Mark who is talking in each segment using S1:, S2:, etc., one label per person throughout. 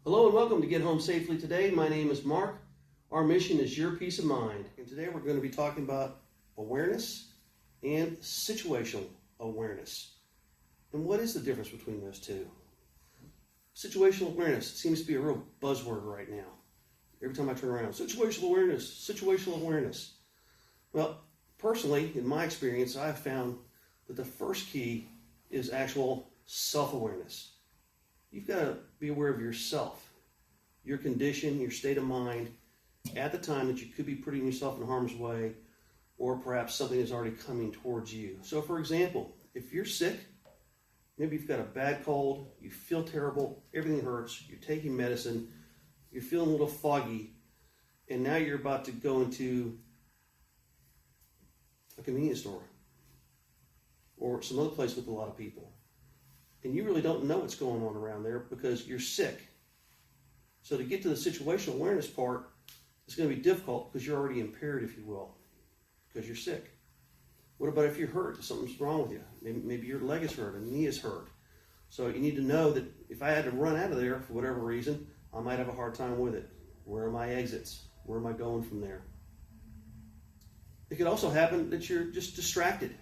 S1: Hello and welcome to Get Home Safely Today. My name is Mark. Our mission is your peace of mind. And today we're going to be talking about awareness and situational awareness. And what is the difference between those two? Situational awareness seems to be a real buzzword right now. Every time I turn around, situational awareness, situational awareness. Well, personally, in my experience, I've found that the first key is actual self-awareness. You've got to be aware of yourself, your condition, your state of mind at the time that you could be putting yourself in harm's way, or perhaps something is already coming towards you. So for example, if you're sick, maybe you've got a bad cold, you feel terrible, everything hurts, you're taking medicine, you're feeling a little foggy, and now you're about to go into a convenience store or some other place with a lot of people. And you really don't know what's going on around there because you're sick. So to get to the situational awareness part, it's going to be difficult because you're already impaired, if you will, because you're sick. What about if you're hurt? Something's wrong with you. Maybe your leg is hurt, a knee is hurt. So you need to know that if I had to run out of there for whatever reason, I might have a hard time with it. Where are my exits? Where am I going from there? It could also happen that you're just distracted.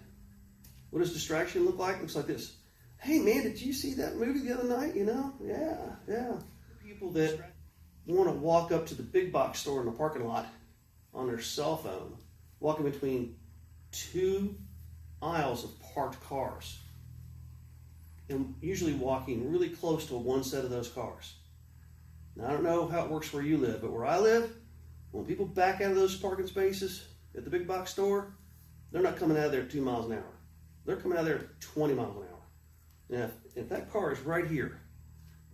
S1: What does distraction look like? It looks like this. Hey man, did you see that movie the other night? Yeah. People that want to walk up to the big box store in the parking lot on their cell phone, walking between two aisles of parked cars, and usually walking really close to one set of those cars. Now, I don't know how it works where you live, but where I live, when people back out of those parking spaces at the big box store, they're not coming out of there at 2 miles an hour. They're coming out of there at 20 miles an hour. Now, if that car is right here,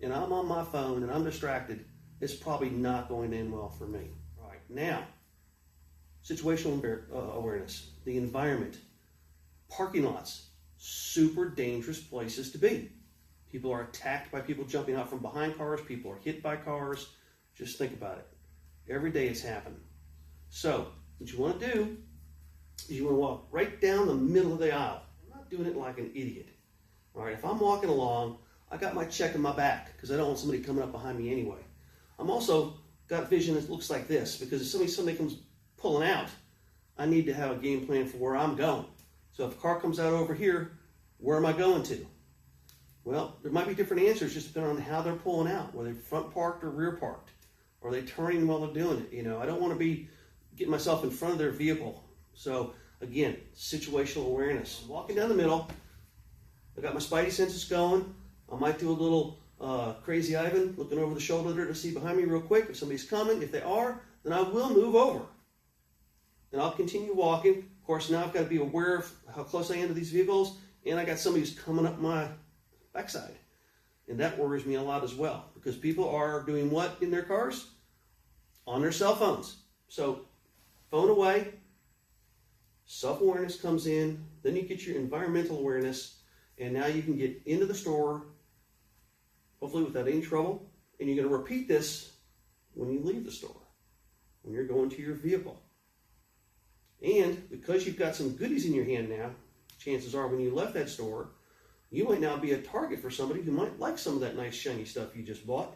S1: and I'm on my phone and I'm distracted, it's probably not going to end well for me. All right, now, situational awareness, the environment, parking lots, super dangerous places to be. People are attacked by people jumping out from behind cars. People are hit by cars. Just think about it. Every day it's happened. So what you want to do is you want to walk right down the middle of the aisle. I'm not doing it like an idiot. All right, if I'm walking along, I got my check in my back because I don't want somebody coming up behind me anyway. I'm also got vision that looks like this because if somebody comes pulling out, I need to have a game plan for where I'm going. So if a car comes out over here, where am I going to? Well, there might be different answers just depending on how they're pulling out, whether they're front parked or rear parked. Or are they turning while they're doing it? I don't want to be getting myself in front of their vehicle. So again, situational awareness. Walking down the middle, I got my spidey senses going. I might do a little crazy Ivan, looking over the shoulder there to see behind me real quick if somebody's coming. If they are, then I will move over. And I'll continue walking. Of course, now I've got to be aware of how close I am to these vehicles, and I got somebody who's coming up my backside. And that worries me a lot as well, because people are doing what in their cars? On their cell phones. So, phone away, self-awareness comes in, then you get your environmental awareness, and now you can get into the store, hopefully without any trouble, and you're going to repeat this when you leave the store, when you're going to your vehicle. And because you've got some goodies in your hand now, chances are when you left that store, you might now be a target for somebody who might like some of that nice shiny stuff you just bought.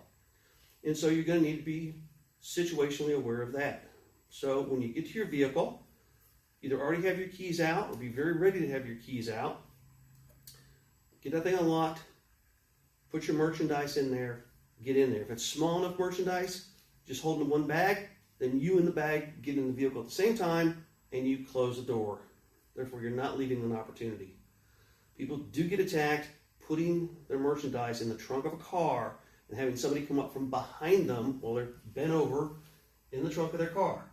S1: And so you're going to need to be situationally aware of that. So when you get to your vehicle, either already have your keys out or be very ready to have your keys out. Get that thing unlocked, put your merchandise in there, get in there. If it's small enough merchandise, just hold in one bag, then you and the bag get in the vehicle at the same time and you close the door. Therefore, you're not leaving an opportunity. People do get attacked putting their merchandise in the trunk of a car and having somebody come up from behind them while they're bent over in the trunk of their car.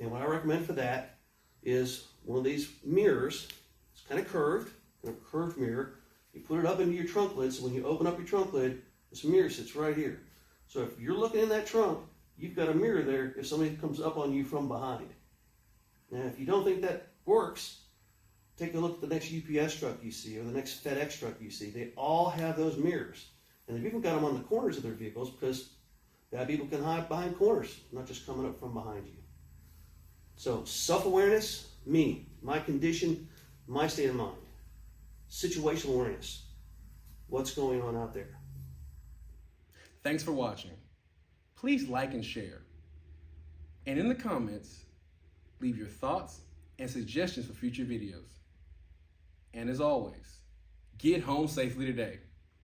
S1: And what I recommend for that is one of these mirrors. It's kind of curved, a curved mirror. You put it up into your trunk lid, so when you open up your trunk lid, this mirror sits right here. So if you're looking in that trunk, you've got a mirror there if somebody comes up on you from behind. Now, if you don't think that works, take a look at the next UPS truck you see or the next FedEx truck you see. They all have those mirrors. And they've even got them on the corners of their vehicles because bad people can hide behind corners, not just coming up from behind you. So self-awareness, me, my condition, my state of mind. Situational awareness, what's going on out there.
S2: Thanks for watching. Please like and share. And in the comments, leave your thoughts and suggestions for future videos. And as always, get home safely today.